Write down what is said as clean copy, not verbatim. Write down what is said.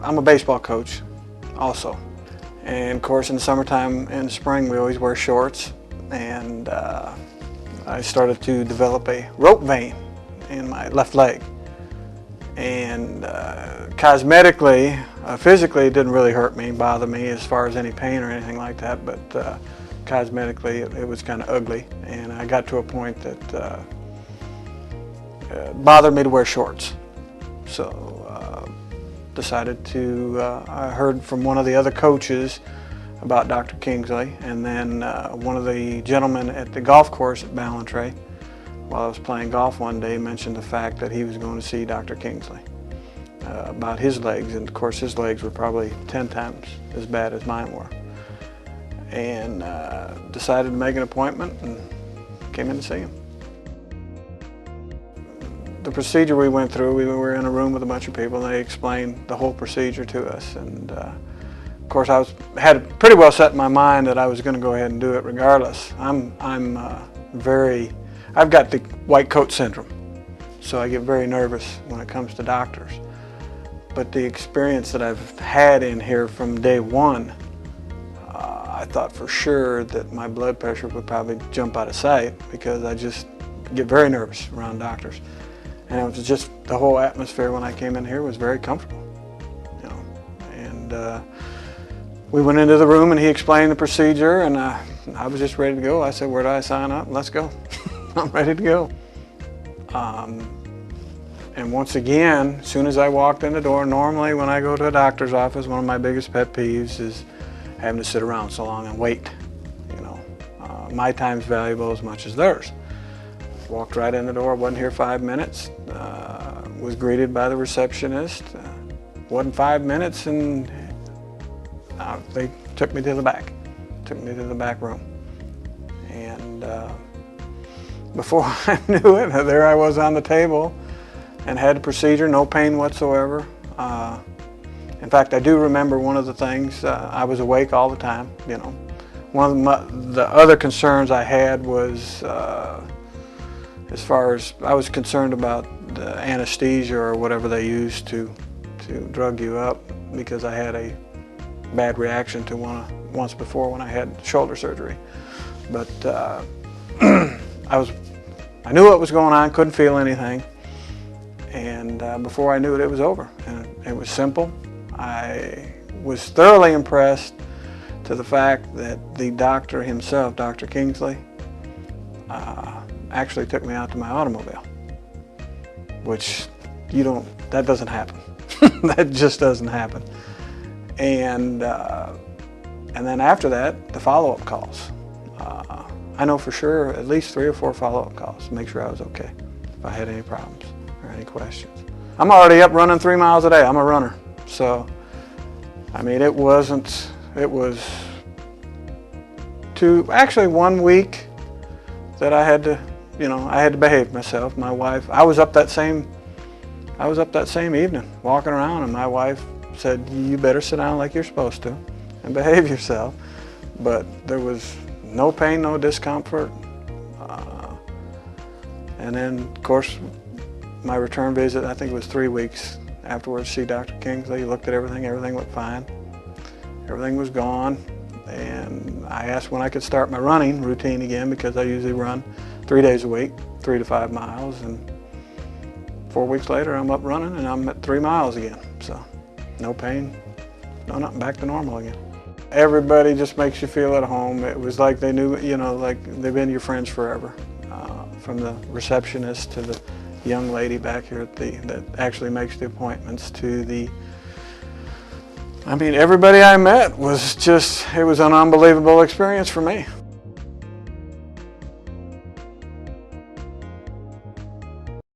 I'm a baseball coach also. And of course in the summertime and spring we always wear shorts, and I started to develop a rope vein in my left leg. And cosmetically, physically it didn't really hurt me, bother me as far as any pain or anything like that, but cosmetically it was kind of ugly, and I got to a point that it bothered me to wear shorts. So decided to, I heard from one of the other coaches about Dr. Kingsley, and then one of the gentlemen at the golf course at Ballantrae, while I was playing golf one day, mentioned the fact that he was going to see Dr. Kingsley about his legs, and of course his legs were probably 10 times as bad as mine were. And decided to make an appointment and came in to see him. The procedure we went through, we were in a room with a bunch of people, and they explained the whole procedure to us. And of course I had it pretty well set in my mind that I was going to go ahead and do it regardless. I've got the white coat syndrome, so I get very nervous when it comes to doctors. But the experience that I've had in here from day one, I thought for sure that my blood pressure would probably jump out of sight, because I just get very nervous around doctors. And it was just, the whole atmosphere when I came in here was very comfortable, you know. And we went into the room and he explained the procedure, and I was just ready to go. I said, "Where do I sign up? Let's go." I'm ready to go. And once again, as soon as I walked in the door, normally when I go to a doctor's office, one of my biggest pet peeves is having to sit around so long and wait. You know, my time's valuable as much as theirs. Walked right in the door, wasn't here 5 minutes, was greeted by the receptionist. Wasn't 5 minutes, and they took me to the back room. And before I knew it, there I was on the table and had the procedure, no pain whatsoever. In fact, I do remember one of the things, I was awake all the time, you know. One of the other concerns I had was, as far as I was concerned about the anesthesia or whatever they use to drug you up, because I had a bad reaction to once before when I had shoulder surgery. But I knew what was going on, couldn't feel anything, and before I knew it, it was over. And it was simple. I was thoroughly impressed to the fact that the doctor himself, Dr. Kingsley, actually took me out to my automobile, which that doesn't happen. That just doesn't happen. And then after that, the follow-up calls. I know for sure at least 3 or 4 follow-up calls to make sure I was okay, if I had any problems or any questions. I'm already up running 3 miles a day. I'm a runner. So, I mean, it was actually 1 week that I had to, you know, I had to behave myself. My wife, I was up that same evening walking around, and my wife said, "You better sit down like you're supposed to and behave yourself." But there was no pain, no discomfort. And then, of course, my return visit, I think it was 3 weeks afterwards, see Dr. Kingsley. He looked at everything, everything looked fine. Everything was gone. And I asked when I could start my running routine again, because I usually run 3 days a week, 3 to 5 miles. And 4 weeks later, I'm up running and I'm at 3 miles again. So no pain, no nothing, back to normal again. Everybody just makes you feel at home. It was like they knew, you know, like they've been your friends forever. From the receptionist to the young lady back here at that actually makes the appointments, to I mean, everybody I met was just, it was an unbelievable experience for me.